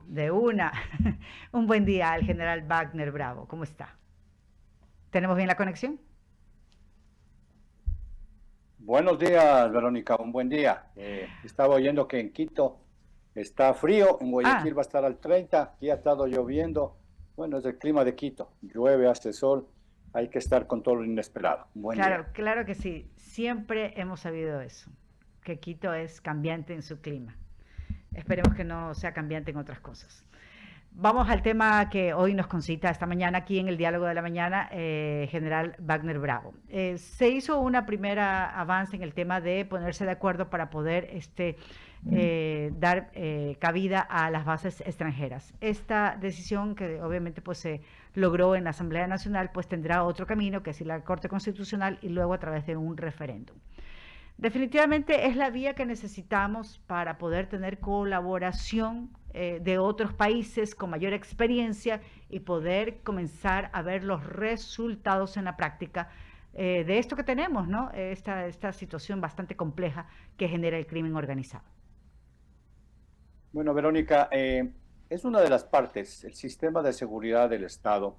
De una. Un buen día al general Wagner Bravo. ¿Cómo está? ¿Tenemos bien la conexión? Buenos días, Verónica, un buen día. Estaba oyendo que en Quito está frío, en Ah, Guayaquil va a estar al 30, aquí ha estado lloviendo. Bueno, es el clima de Quito, llueve, hace sol, hay que estar con todo lo inesperado. Un buen día. claro, claro que sí. Siempre hemos sabido eso, que Quito es cambiante en su clima. Esperemos que no sea cambiante en otras cosas. Vamos al tema que hoy nos concita esta mañana aquí en el diálogo de la mañana, general Wagner Bravo. Se hizo una primera avance en el tema de ponerse de acuerdo para poder dar cabida a las bases extranjeras. Esta decisión que obviamente pues se logró en la Asamblea Nacional pues tendrá otro camino que es la Corte Constitucional y luego a través de un referéndum. Definitivamente es la vía que necesitamos para poder tener colaboración de otros países con mayor experiencia y poder comenzar a ver los resultados en la práctica de esto que tenemos, ¿no? Esta situación bastante compleja que genera el crimen organizado. Bueno, Verónica, es una de las partes, el sistema de seguridad del Estado,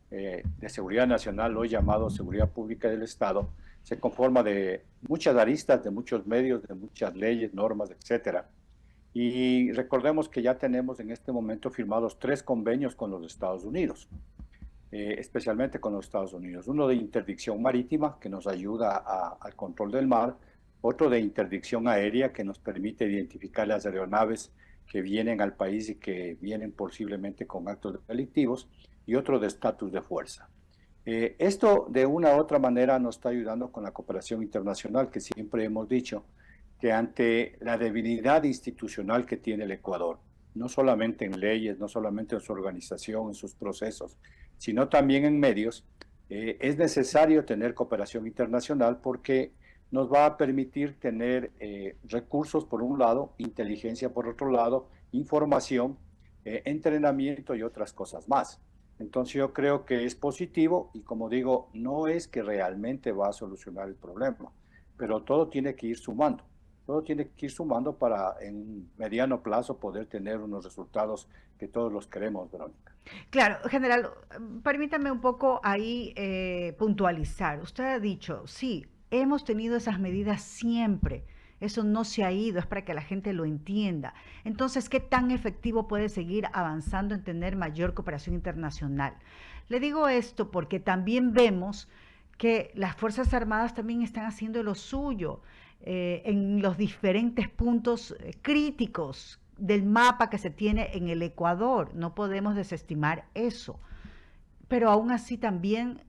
de seguridad nacional, hoy llamado seguridad pública del Estado, se conforma de muchas aristas, de muchos medios, de muchas leyes, normas, etcétera. Y recordemos que ya tenemos en este momento firmados tres convenios con los Estados Unidos, especialmente con los Estados Unidos. Uno de interdicción marítima, que nos ayuda al control del mar, otro de interdicción aérea, que nos permite identificar las aeronaves que vienen al país y que vienen posiblemente con actos delictivos, y otro de estatus de fuerza. Esto de una u otra manera nos está ayudando con la cooperación internacional, que siempre hemos dicho que ante la debilidad institucional que tiene el Ecuador, no solamente en leyes, no solamente en su organización, en sus procesos, sino también en medios, es necesario tener cooperación internacional porque nos va a permitir tener recursos por un lado, inteligencia por otro lado, información, entrenamiento y otras cosas más. Entonces yo creo que es positivo y como digo, no es que realmente va a solucionar el problema, pero todo tiene que ir sumando. Todo tiene que ir sumando para en un mediano plazo poder tener unos resultados que todos los queremos, Verónica. Claro, general, permítame un poco ahí puntualizar. Usted ha dicho, sí, hemos tenido esas medidas siempre. Eso no se ha ido, es para que la gente lo entienda. Entonces, ¿qué tan efectivo puede seguir avanzando en tener mayor cooperación internacional? Le digo esto porque también vemos que las Fuerzas Armadas también están haciendo lo suyo en los diferentes puntos críticos del mapa que se tiene en el Ecuador. No podemos desestimar eso. Pero aún así también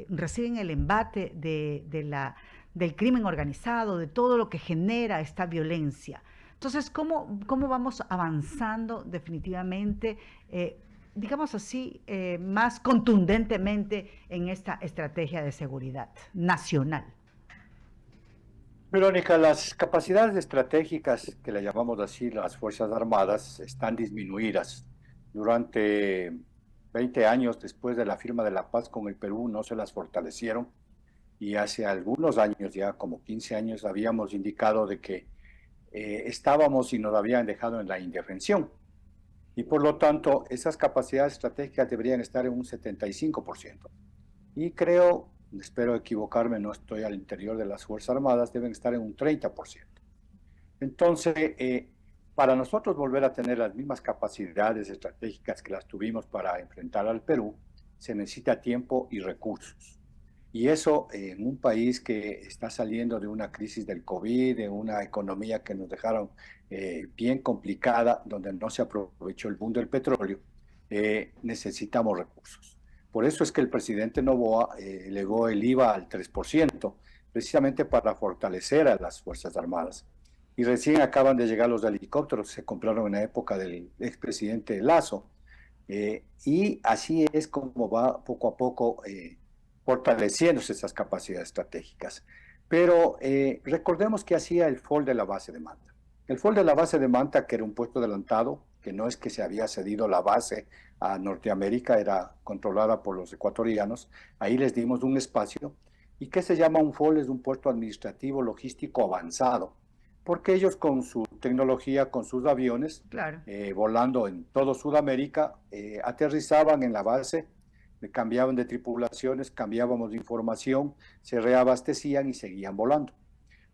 reciben el embate del crimen organizado, de todo lo que genera esta violencia. Entonces, ¿cómo vamos avanzando definitivamente, digamos así, más contundentemente en esta estrategia de seguridad nacional? Verónica, las capacidades estratégicas, que le llamamos así las Fuerzas Armadas, están disminuidas. Durante 20 años después de la firma de la paz con el Perú no se las fortalecieron y hace algunos años, ya como 15 años, habíamos indicado de que estábamos y nos habían dejado en la indefensión. Y por lo tanto, esas capacidades estratégicas deberían estar en un 75%. Y creo, espero equivocarme, no estoy al interior de las Fuerzas Armadas, deben estar en un 30%. Entonces, para nosotros volver a tener las mismas capacidades estratégicas que las tuvimos para enfrentar al Perú, se necesita tiempo y recursos. Y eso en un país que está saliendo de una crisis del COVID, de una economía que nos dejaron bien complicada, donde no se aprovechó el boom del petróleo, necesitamos recursos. Por eso es que el presidente Noboa elevó el IVA al 3%, precisamente para fortalecer a las Fuerzas Armadas. Y recién acaban de llegar los helicópteros, se compraron en la época del expresidente Lazo, y así es como va poco a poco fortaleciéndose esas capacidades estratégicas. Pero recordemos que hacía el FOL de la base de Manta. El FOL de la base de Manta, que era un puesto adelantado, que no es que se había cedido la base a Norteamérica, era controlada por los ecuatorianos, ahí les dimos un espacio. ¿Y qué se llama un FOL? Es un puesto administrativo logístico avanzado. porque ellos con su tecnología, con sus aviones, Claro. volando en todo Sudamérica, aterrizaban en la base, cambiaban de tripulaciones, cambiábamos de información, se reabastecían y seguían volando.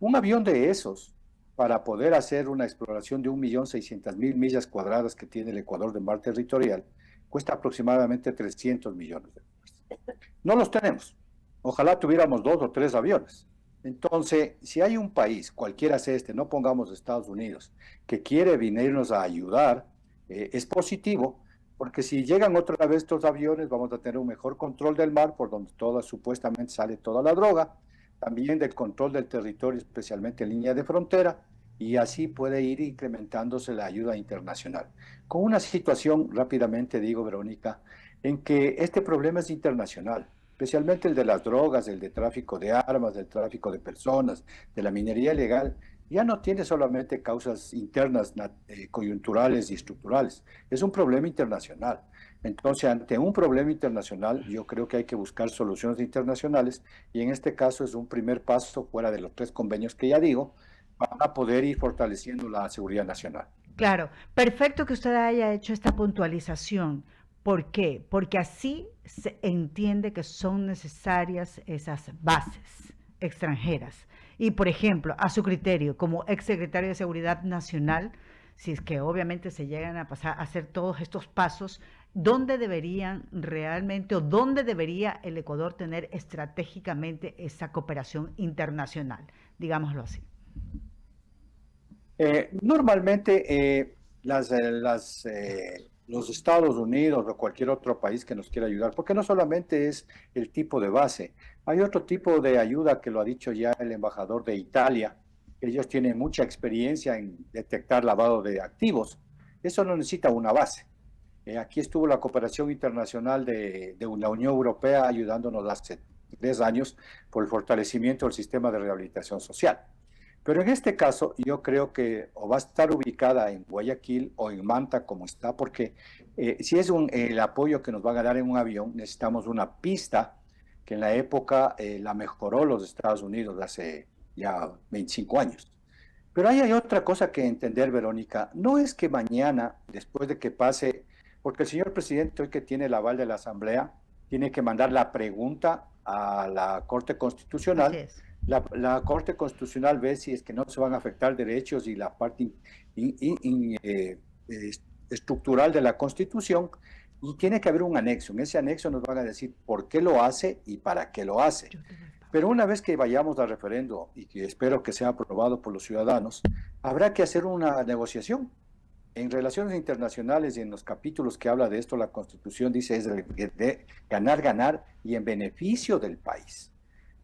Un avión de esos, para poder hacer una exploración de 1.600.000 millas cuadradas que tiene el Ecuador de mar territorial, cuesta aproximadamente 300 millones de dólares. No los tenemos. Ojalá tuviéramos 2 o 3 aviones. Entonces, si hay un país, cualquiera sea este, no pongamos Estados Unidos, que quiere venirnos a ayudar, es positivo, porque si llegan otra vez estos aviones, vamos a tener un mejor control del mar, por donde toda, supuestamente sale toda la droga, también del control del territorio, especialmente en línea de frontera, y así puede ir incrementándose la ayuda internacional. Con una situación, rápidamente digo, Verónica, en que este problema es internacional, especialmente el de las drogas, el de tráfico de armas, del tráfico de personas, de la minería ilegal, ya no tiene solamente causas internas, coyunturales y estructurales, es un problema internacional. Entonces, ante un problema internacional, yo creo que hay que buscar soluciones internacionales y en este caso es un primer paso fuera de los 3 convenios que ya digo, para poder ir fortaleciendo la seguridad nacional. Claro, perfecto que usted haya hecho esta puntualización. ¿Por qué? Porque así se entiende que son necesarias esas bases extranjeras. Y, por ejemplo, a su criterio, como exsecretario de Seguridad Nacional, si es que obviamente se llegan a pasar a hacer todos estos pasos, ¿dónde deberían realmente o dónde debería el Ecuador tener estratégicamente esa cooperación internacional? Digámoslo así. Normalmente los Estados Unidos o cualquier otro país que nos quiera ayudar, porque no solamente es el tipo de base, hay otro tipo de ayuda que lo ha dicho ya el embajador de Italia. Ellos tienen mucha experiencia en detectar lavado de activos. Eso no necesita una base. Aquí estuvo la cooperación internacional de la Unión Europea ayudándonos hace 3 años por el fortalecimiento del sistema de rehabilitación social. Pero en este caso, yo creo que o va a estar ubicada en Guayaquil o en Manta, como está, porque si es el apoyo que nos van a dar en un avión, necesitamos una pista que en la época la mejoró los Estados Unidos hace ya 25 años. Pero ahí hay otra cosa que entender, Verónica. No es que mañana, después de que pase, porque el señor presidente, hoy que tiene el aval de la Asamblea, tiene que mandar la pregunta a la Corte Así Constitucional. es. La Corte Constitucional ve si es que no se van a afectar derechos y la parte estructural de la Constitución, y tiene que haber un anexo. En ese anexo nos van a decir por qué lo hace y para qué lo hace. Pero una vez que vayamos al referendo y que espero que sea aprobado por los ciudadanos, habrá que hacer una negociación. En relaciones internacionales y en los capítulos que habla de esto, la Constitución dice es de ganar, ganar y en beneficio del país.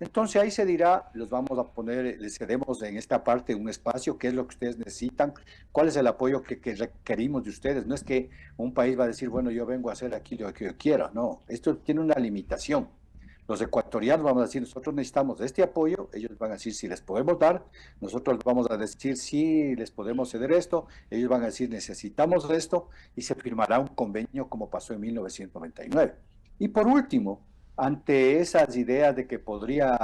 Entonces ahí se dirá, los vamos a poner, les cedemos en esta parte un espacio, qué es lo que ustedes necesitan, cuál es el apoyo que requerimos de ustedes. No es que un país va a decir, bueno, yo vengo a hacer aquí lo que yo quiera, no, esto tiene una limitación. Los ecuatorianos vamos a decir, nosotros necesitamos este apoyo, ellos van a decir si les podemos dar, nosotros vamos a decir si les podemos ceder esto, ellos van a decir necesitamos esto y se firmará un convenio como pasó en 1999. Y por último, ante esas ideas de que podría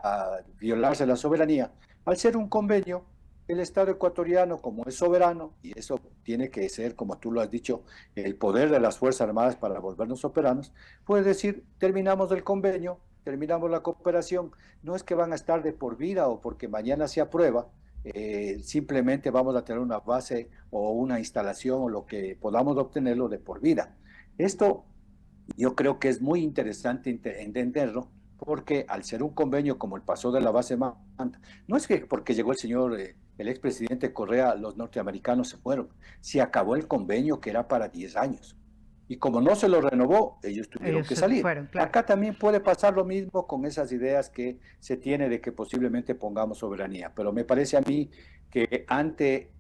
violarse la soberanía, al ser un convenio, el Estado ecuatoriano, como es soberano, y eso tiene que ser, como tú lo has dicho, el poder de las Fuerzas Armadas para volvernos soberanos, puede decir, terminamos el convenio, terminamos la cooperación, no es que van a estar de por vida o porque mañana se aprueba, simplemente vamos a tener una base o una instalación o lo que podamos obtenerlo de por vida. Esto yo creo que es muy interesante entenderlo porque al ser un convenio como el pasó de la base Manta, no es que porque llegó el señor, el expresidente Correa, los norteamericanos se fueron, se acabó el convenio que era para 10 años. Y como no se lo renovó, ellos tuvieron Ellos que se salir. fueron, claro. Acá también puede pasar lo mismo con esas ideas que se tiene de que posiblemente pongamos soberanía. Pero me parece a mí que ante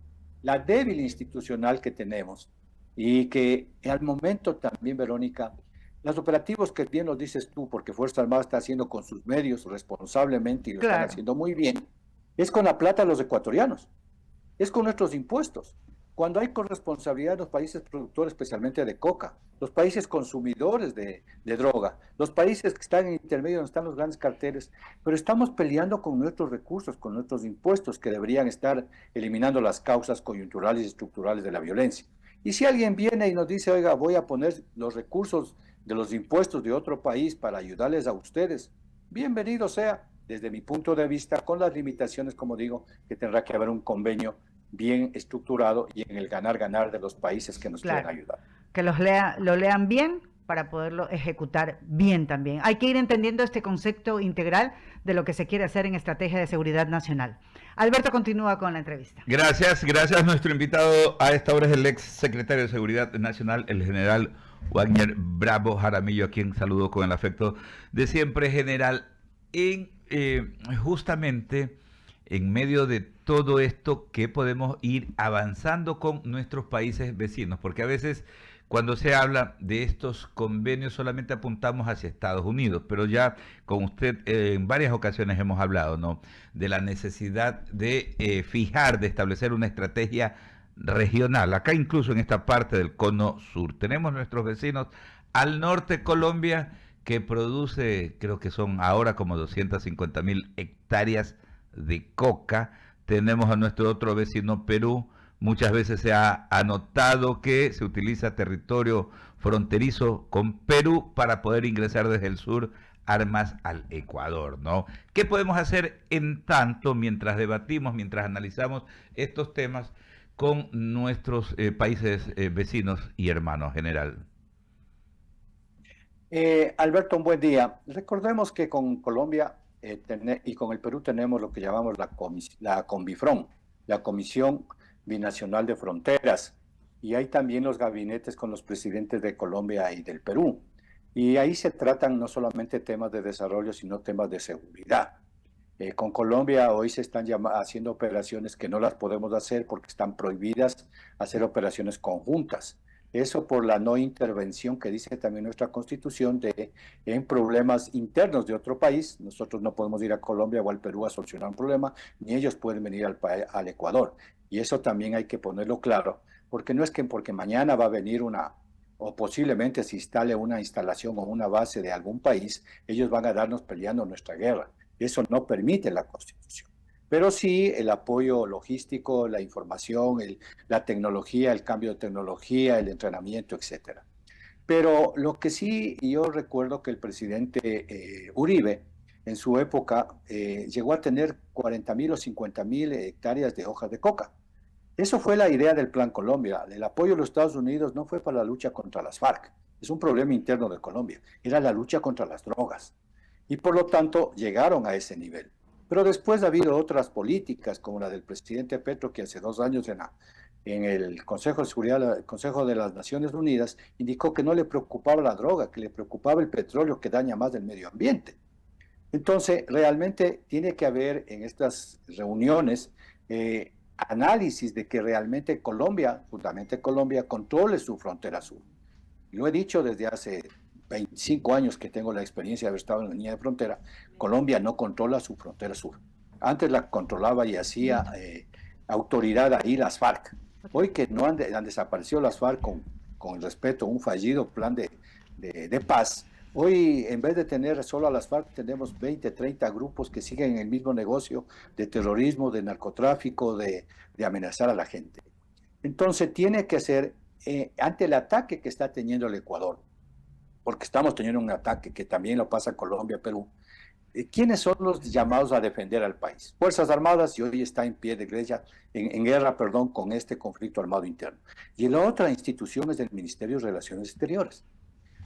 la débil institucional que tenemos y que al momento también, Verónica, los operativos que bien los dices tú, porque Fuerza Armada está haciendo con sus medios responsablemente y lo están Claro. haciendo muy bien, es con la plata de los ecuatorianos, es con nuestros impuestos. cuando hay corresponsabilidad de los países productores, especialmente de coca, los países consumidores de droga, los países que están en intermedio donde están los grandes carteles, pero estamos peleando con nuestros recursos, con nuestros impuestos que deberían estar eliminando las causas coyunturales y estructurales de la violencia. Y si alguien viene y nos dice, oiga, voy a poner los recursos de los impuestos de otro país para ayudarles a ustedes, bienvenido sea, desde mi punto de vista, con las limitaciones, como digo, que tendrá que haber un convenio bien estructurado y en el ganar-ganar de los países que nos quieren Claro, ayudar. que lo lean bien para poderlo ejecutar bien también. Hay que ir entendiendo este concepto integral de lo que se quiere hacer en estrategia de seguridad nacional. Alberto continúa con la entrevista. Gracias. Nuestro invitado a esta hora es el ex secretario de Seguridad Nacional, el general Wagner Bravo Jaramillo, a quien saludo con el afecto de siempre, general. Justamente en medio de todo esto, que podemos ir avanzando con nuestros países vecinos, porque a veces cuando se habla de estos convenios solamente apuntamos hacia Estados Unidos, pero ya con usted en varias ocasiones hemos hablado, ¿no?, de la necesidad de de establecer una estrategia regional, acá incluso en esta parte del cono sur. Tenemos nuestros vecinos al norte de Colombia, que produce, creo que son ahora como 250.000 hectáreas de coca. Tenemos a nuestro otro vecino Perú. Muchas veces se ha anotado que se utiliza territorio fronterizo con Perú para poder ingresar desde el sur armas al Ecuador, ¿no? ¿Qué podemos hacer en tanto mientras debatimos, mientras analizamos estos temas con nuestros países vecinos y hermanos, general? Alberto, un buen día. Recordemos que con Colombia y con el Perú tenemos lo que llamamos la CONBIFRON, la Comisión Binacional de Fronteras, y hay también los gabinetes con los presidentes de Colombia y del Perú. Y ahí se tratan no solamente temas de desarrollo, sino temas de seguridad. Con Colombia hoy se están haciendo operaciones que no las podemos hacer porque están prohibidas hacer operaciones conjuntas. Eso por la no intervención que dice también nuestra Constitución en problemas internos de otro país. Nosotros no podemos ir a Colombia o al Perú a solucionar un problema, ni ellos pueden venir al Ecuador. Y eso también hay que ponerlo claro, porque no es que porque mañana va a venir o posiblemente se instale una instalación o una base de algún país, ellos van a darnos peleando nuestra guerra. Eso no permite la Constitución. Pero sí el apoyo logístico, la información, la tecnología, el cambio de tecnología, el entrenamiento, etcétera. Pero lo que sí, yo recuerdo que el presidente Uribe, en su época, llegó a tener 40.000 o 50.000 hectáreas de hojas de coca. Eso fue la idea del Plan Colombia. El apoyo de los Estados Unidos no fue para la lucha contra las FARC. Es un problema interno de Colombia. Era la lucha contra las drogas. Y por lo tanto, llegaron a ese nivel. Pero después ha habido otras políticas, como la del presidente Petro, que hace 2 años en el Consejo de Seguridad, el Consejo de las Naciones Unidas, indicó que no le preocupaba la droga, que le preocupaba el petróleo que daña más del medio ambiente. Entonces, realmente tiene que haber en estas reuniones análisis de que realmente Colombia, justamente Colombia, controle su frontera sur. Lo he dicho desde hace 25 años que tengo la experiencia de haber estado en la línea de frontera. Colombia no controla su frontera sur. Antes la controlaba y hacía autoridad ahí las FARC. Hoy que no han desaparecido las FARC con respeto a un fallido plan de paz, hoy en vez de tener solo a las FARC tenemos 20, 30 grupos que siguen el mismo negocio de terrorismo, de narcotráfico, de amenazar a la gente. Entonces tiene que ser ante el ataque que está teniendo el Ecuador, porque estamos teniendo un ataque que también lo pasa Colombia, Perú. ¿Quiénes son los llamados a defender al país? Fuerzas Armadas, y hoy está en pie de guerra, en guerra, con este conflicto armado interno. Y la otra institución es el Ministerio de Relaciones Exteriores,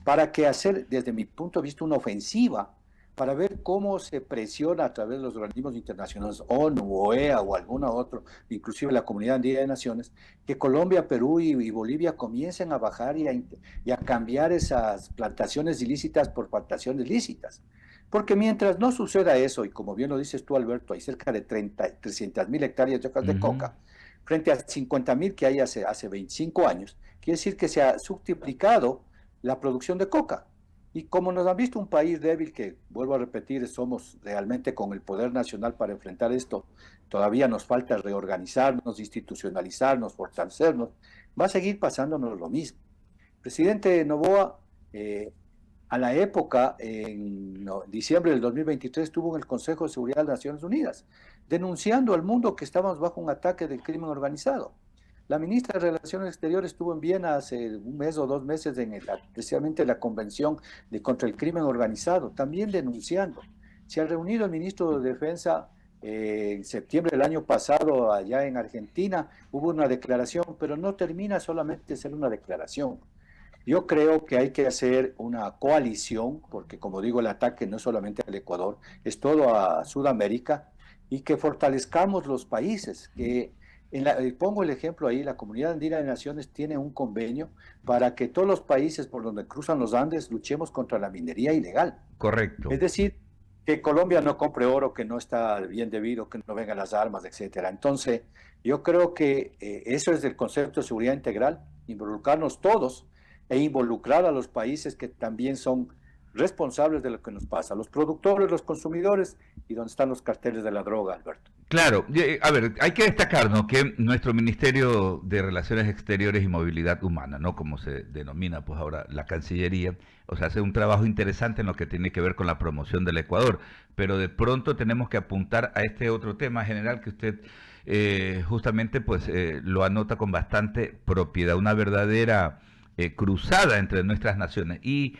para que hacer, desde mi punto de vista, una ofensiva para ver cómo se presiona a través de los organismos internacionales, ONU, OEA o alguna otra, inclusive la Comunidad Andina de Naciones, que Colombia, Perú y Bolivia comiencen a bajar y a cambiar esas plantaciones ilícitas por plantaciones lícitas. Porque mientras no suceda eso, y como bien lo dices tú, Alberto, hay cerca de 300.000 hectáreas de hojas de coca, frente a 50.000 que hay hace 25 años, quiere decir que se ha subtriplicado la producción de coca. Y como nos han visto un país débil, que vuelvo a repetir, somos realmente con el poder nacional para enfrentar esto, todavía nos falta reorganizarnos, institucionalizarnos, fortalecernos, va a seguir pasándonos lo mismo. Presidente Noboa, a la época, en diciembre del 2023, estuvo en el Consejo de Seguridad de las Naciones Unidas, denunciando al mundo que estábamos bajo un ataque del crimen organizado. La ministra de Relaciones Exteriores estuvo en Viena hace un mes o 2 meses, precisamente en la Convención contra el Crimen Organizado, también denunciando. Se ha reunido el ministro de Defensa en septiembre del año pasado allá en Argentina, hubo una declaración, pero no termina solamente de ser una declaración. Yo creo que hay que hacer una coalición, porque como digo, el ataque no es solamente al Ecuador, es todo a Sudamérica, y que fortalezcamos los países, pongo el ejemplo ahí, la Comunidad Andina de Naciones tiene un convenio para que todos los países por donde cruzan los Andes luchemos contra la minería ilegal. Correcto. Es decir, que Colombia no compre oro que no está bien debido, que no vengan las armas, etcétera. Entonces, yo creo que eso es el concepto de seguridad integral, involucrarnos todos e involucrar a los países que también son responsables de lo que nos pasa, los productores, los consumidores y donde están los carteles de la droga, Alberto. Claro, a ver, hay que destacar, ¿no?, que nuestro Ministerio de Relaciones Exteriores y Movilidad Humana, ¿no?, como se denomina pues ahora la Cancillería, o sea, hace un trabajo interesante en lo que tiene que ver con la promoción del Ecuador, pero de pronto tenemos que apuntar a este otro tema general que usted justamente pues lo anota con bastante propiedad, una verdadera cruzada entre nuestras naciones. Y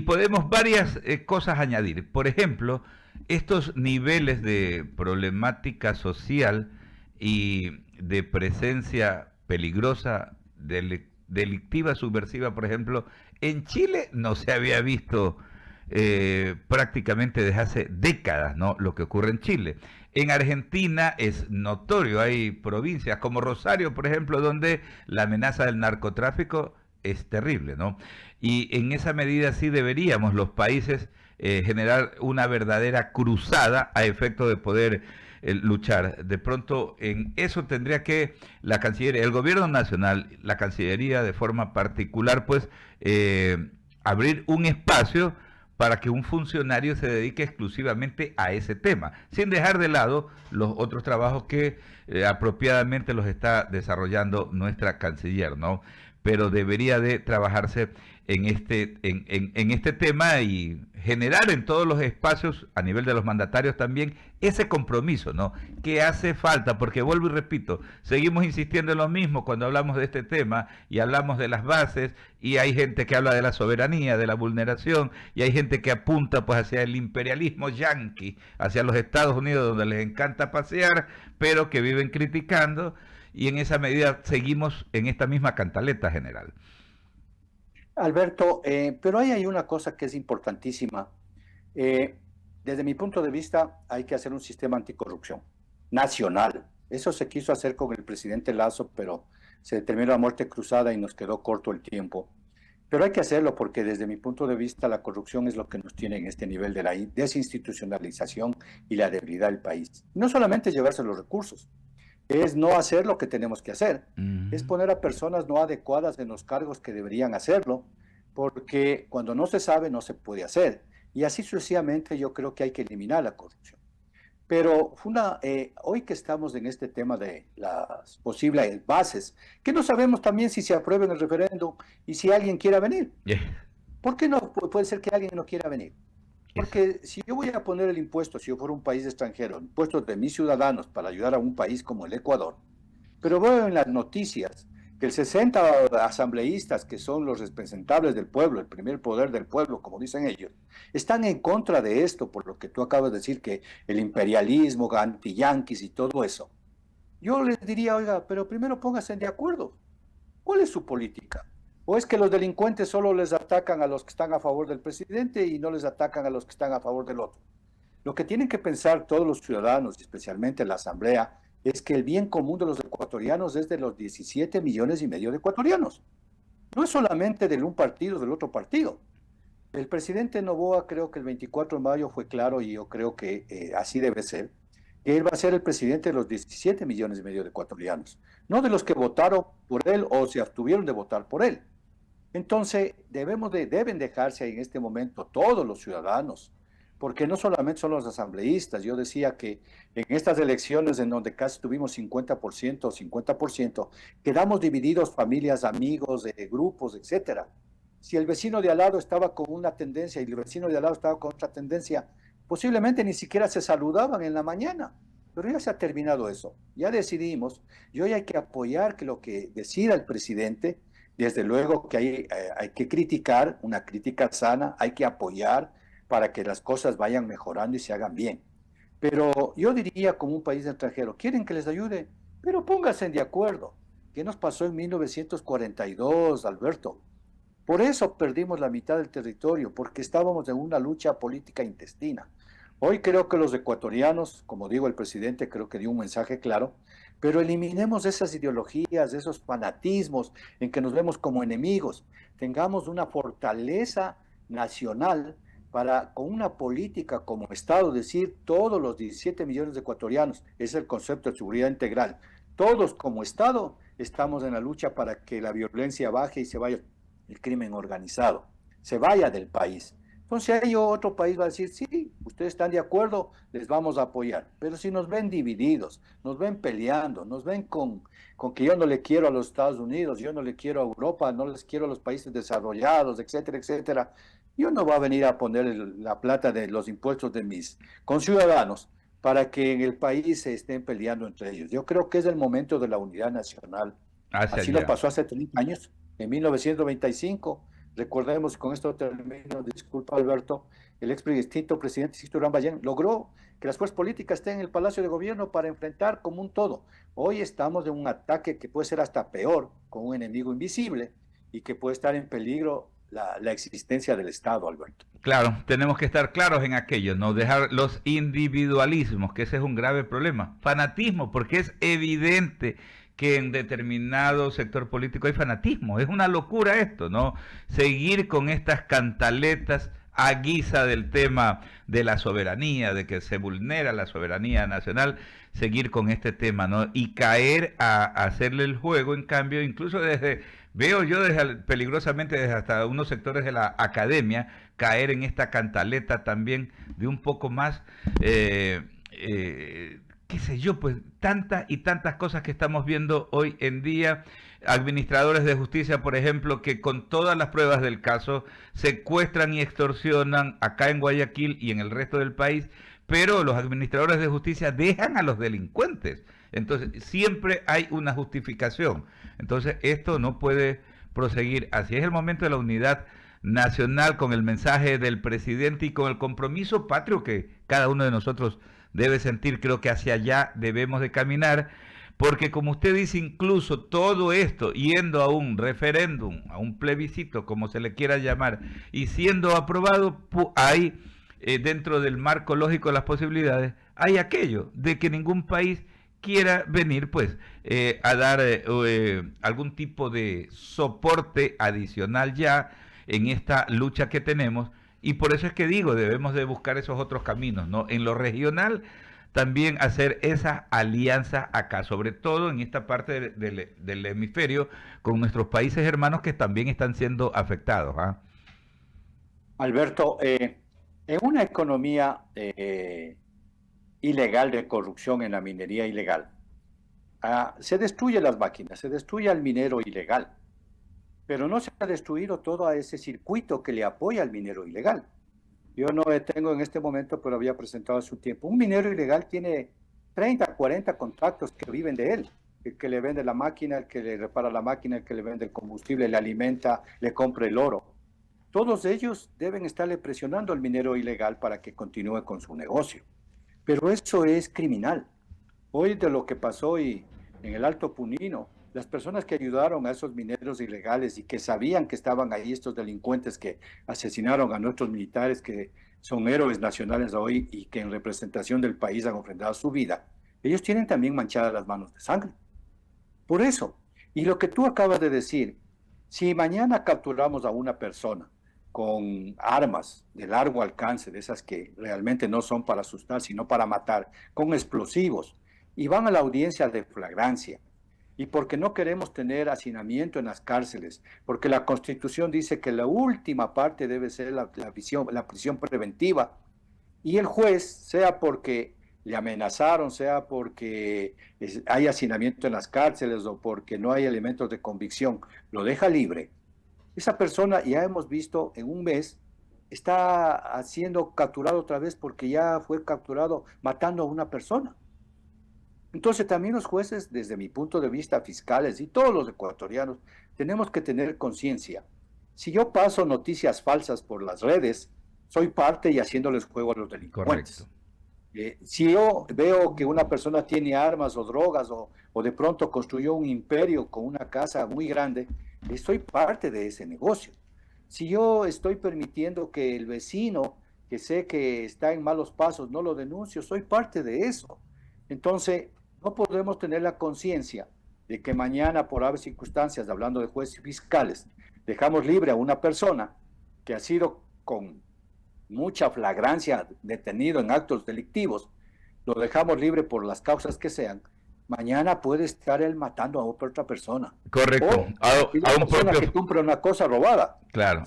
podemos varias cosas añadir. Por ejemplo, estos niveles de problemática social y de presencia peligrosa, delictiva, subversiva, por ejemplo, en Chile no se había visto prácticamente desde hace décadas, ¿no?, lo que ocurre en Chile. En Argentina es notorio, hay provincias como Rosario, por ejemplo, donde la amenaza del narcotráfico es terrible, ¿no? Y en esa medida sí deberíamos los países generar una verdadera cruzada a efecto de poder luchar. De pronto en eso tendría que la Cancillería, el gobierno nacional, la Cancillería de forma particular, pues abrir un espacio para que un funcionario se dedique exclusivamente a ese tema, sin dejar de lado los otros trabajos que apropiadamente los está desarrollando nuestra canciller, ¿no? Pero debería de trabajarse en este tema y generar en todos los espacios, a nivel de los mandatarios también, ese compromiso, ¿no?, que hace falta, porque vuelvo y repito, seguimos insistiendo en lo mismo cuando hablamos de este tema y hablamos de las bases, y hay gente que habla de la soberanía, de la vulneración, y hay gente que apunta pues hacia el imperialismo yanqui, hacia los Estados Unidos, donde les encanta pasear, pero que viven criticando, y en esa medida seguimos en esta misma cantaleta general. Alberto, pero hay una cosa que es importantísima. Desde mi punto de vista, hay que hacer un sistema anticorrupción nacional. Eso se quiso hacer con el presidente Lazo, pero se determinó la muerte cruzada y nos quedó corto el tiempo. Pero hay que hacerlo porque desde mi punto de vista la corrupción es lo que nos tiene en este nivel de la desinstitucionalización y la debilidad del país. No solamente llevarse los recursos, es no hacer lo que tenemos que hacer, es poner a personas no adecuadas en los cargos que deberían hacerlo, porque cuando no se sabe no se puede hacer. Y así sucesivamente yo creo que hay que eliminar la corrupción. Pero hoy que estamos en este tema de las posibles bases, que no sabemos también si se aprueba en el referéndum y si alguien quiera venir. ¿Por qué no puede ser que alguien no quiera venir? Porque si yo voy a poner el impuesto, si yo fuera un país extranjero, impuestos de mis ciudadanos para ayudar a un país como el Ecuador, pero veo en las noticias que el 60 asambleístas, que son los representables del pueblo, el primer poder del pueblo, como dicen ellos, están en contra de esto, por lo que tú acabas de decir, que el imperialismo, anti-yanquis y todo eso. Yo les diría, oiga, pero primero pónganse de acuerdo. ¿Cuál es su política? ¿O es que los delincuentes solo les atacan a los que están a favor del presidente y no les atacan a los que están a favor del otro? Lo que tienen que pensar todos los ciudadanos, especialmente la Asamblea, es que el bien común de los ecuatorianos es de los 17,5 millones de ecuatorianos. No es solamente del un partido, del otro partido. El presidente Noboa, creo que el 24 de mayo fue claro, y yo creo que así debe ser, que él va a ser el presidente de los 17,5 millones de ecuatorianos, no de los que votaron por él o se abstuvieron de votar por él. Entonces, deben dejarse en este momento todos los ciudadanos, porque no solamente son los asambleístas. Yo decía que en estas elecciones en donde casi tuvimos 50% o 50%, quedamos divididos familias, amigos, grupos, etcétera. Si el vecino de al lado estaba con una tendencia y el vecino de al lado estaba con otra tendencia, posiblemente ni siquiera se saludaban en la mañana. Pero ya se ha terminado eso. Ya decidimos, y hoy hay que apoyar que lo que decida el presidente. Desde luego que hay que criticar, una crítica sana, hay que apoyar para que las cosas vayan mejorando y se hagan bien. Pero yo diría como un país extranjero, quieren que les ayude, pero pónganse de acuerdo. ¿Qué nos pasó en 1942, Alberto? Por eso perdimos la mitad del territorio, porque estábamos en una lucha política intestina. Hoy creo que los ecuatorianos, como digo el presidente, creo que dio un mensaje claro, pero eliminemos esas ideologías, esos fanatismos en que nos vemos como enemigos. Tengamos una fortaleza nacional para, con una política como Estado, decir todos los 17 millones de ecuatorianos, es el concepto de seguridad integral. Todos como Estado estamos en la lucha para que la violencia baje y se vaya el crimen organizado, se vaya del país. Entonces ahí otro país va a decir, sí, ustedes están de acuerdo, les vamos a apoyar. Pero si nos ven divididos, nos ven peleando, nos ven con que yo no le quiero a los Estados Unidos, yo no le quiero a Europa, no les quiero a los países desarrollados, etcétera, etcétera, yo no voy a venir a poner la plata de los impuestos de mis conciudadanos para que en el país se estén peleando entre ellos. Yo creo que es el momento de la unidad nacional. Hacia Así lo allá. pasó hace 30 años, en 1995. Recordemos, con esto termino, disculpa Alberto, el extinto presidente Sisto Urán Ballén logró que las fuerzas políticas estén en el Palacio de Gobierno para enfrentar como un todo. Hoy estamos en un ataque que puede ser hasta peor, con un enemigo invisible y que puede estar en peligro la existencia del Estado, Alberto. Claro, tenemos que estar claros en aquello, no dejar los individualismos, que ese es un grave problema. Fanatismo, porque es evidente que en determinado sector político hay fanatismo. Es una locura esto, ¿no? Seguir con estas cantaletas a guisa del tema de la soberanía, de que se vulnera la soberanía nacional, seguir con este tema, ¿no? Y caer a hacerle el juego, en cambio, incluso desde, veo yo desde, peligrosamente desde hasta unos sectores de la academia, caer en esta cantaleta también de un poco más... qué sé yo, pues tantas y tantas cosas que estamos viendo hoy en día, administradores de justicia, por ejemplo, que con todas las pruebas del caso secuestran y extorsionan acá en Guayaquil y en el resto del país, pero los administradores de justicia dejan a los delincuentes. Entonces, siempre hay una justificación. Entonces, esto no puede proseguir. Así es el momento de la unidad nacional, con el mensaje del presidente y con el compromiso patrio que cada uno de nosotros debe sentir. Creo que hacia allá debemos de caminar, porque como usted dice, incluso todo esto yendo a un referéndum, a un plebiscito, como se le quiera llamar, y siendo aprobado, hay dentro del marco lógico de las posibilidades, hay aquello de que ningún país quiera venir pues a dar algún tipo de soporte adicional ya en esta lucha que tenemos. Y por eso es que digo, debemos de buscar esos otros caminos, ¿no? En lo regional, también hacer esa alianza acá, sobre todo en esta parte del hemisferio, con nuestros países hermanos que también están siendo afectados. ¿Ah? Alberto, en una economía ilegal de corrupción en la minería ilegal, se destruyen las máquinas, se destruye al minero ilegal, pero no se ha destruido todo ese circuito que le apoya al minero ilegal. Yo no tengo en este momento, pero había presentado a su tiempo. Un minero ilegal tiene 30, 40 contactos que viven de él. El que le vende la máquina, el que le repara la máquina, el que le vende el combustible, le alimenta, le compra el oro. Todos ellos deben estarle presionando al minero ilegal para que continúe con su negocio. Pero eso es criminal. Hoy de lo que pasó en el Alto Punino, las personas que ayudaron a esos mineros ilegales y que sabían que estaban ahí estos delincuentes que asesinaron a nuestros militares, que son héroes nacionales hoy y que en representación del país han ofrendado su vida, ellos tienen también manchadas las manos de sangre. Por eso, y lo que tú acabas de decir, si mañana capturamos a una persona con armas de largo alcance, de esas que realmente no son para asustar, sino para matar, con explosivos, y van a la audiencia de flagrancia, y porque no queremos tener hacinamiento en las cárceles, porque la Constitución dice que la última parte debe ser la prisión preventiva, y el juez, sea porque le amenazaron, sea porque hay hacinamiento en las cárceles o porque no hay elementos de convicción, lo deja libre. Esa persona, ya hemos visto, en un mes está siendo capturado otra vez porque ya fue capturado matando a una persona. Entonces también los jueces, desde mi punto de vista, fiscales y todos los ecuatorianos, tenemos que tener conciencia. Si yo paso noticias falsas por las redes, soy parte y haciéndoles juego a los delincuentes. Correcto. Si yo veo que una persona tiene armas o drogas o de pronto construyó un imperio con una casa muy grande, soy parte de ese negocio. Si yo estoy permitiendo que el vecino que sé que está en malos pasos no lo denuncio, soy parte de eso. Entonces, no podemos tener la conciencia de que mañana, por haber circunstancias, hablando de jueces y fiscales, dejamos libre a una persona que ha sido con mucha flagrancia detenido en actos delictivos, lo dejamos libre por las causas que sean, mañana puede estar él matando a otra persona. Correcto. O a un persona que compra una cosa robada. Claro,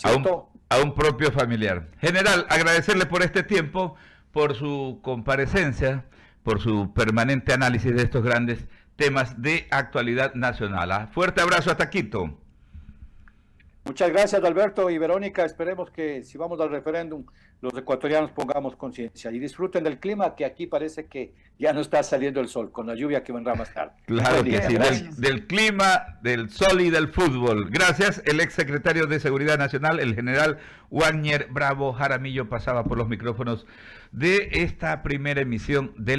a un propio familiar. General, agradecerle por este tiempo, por su comparecencia, por su permanente análisis de estos grandes temas de actualidad nacional. Fuerte abrazo hasta Quito. Muchas gracias, Alberto y Verónica. Esperemos que si vamos al referéndum, los ecuatorianos pongamos conciencia y disfruten del clima, que aquí parece que ya no está saliendo el sol, con la lluvia que vendrá más tarde. Claro que sí, del clima, del sol y del fútbol. Gracias. El exsecretario de Seguridad Nacional, el general Wagner Bravo Jaramillo, pasaba por los micrófonos de esta primera emisión del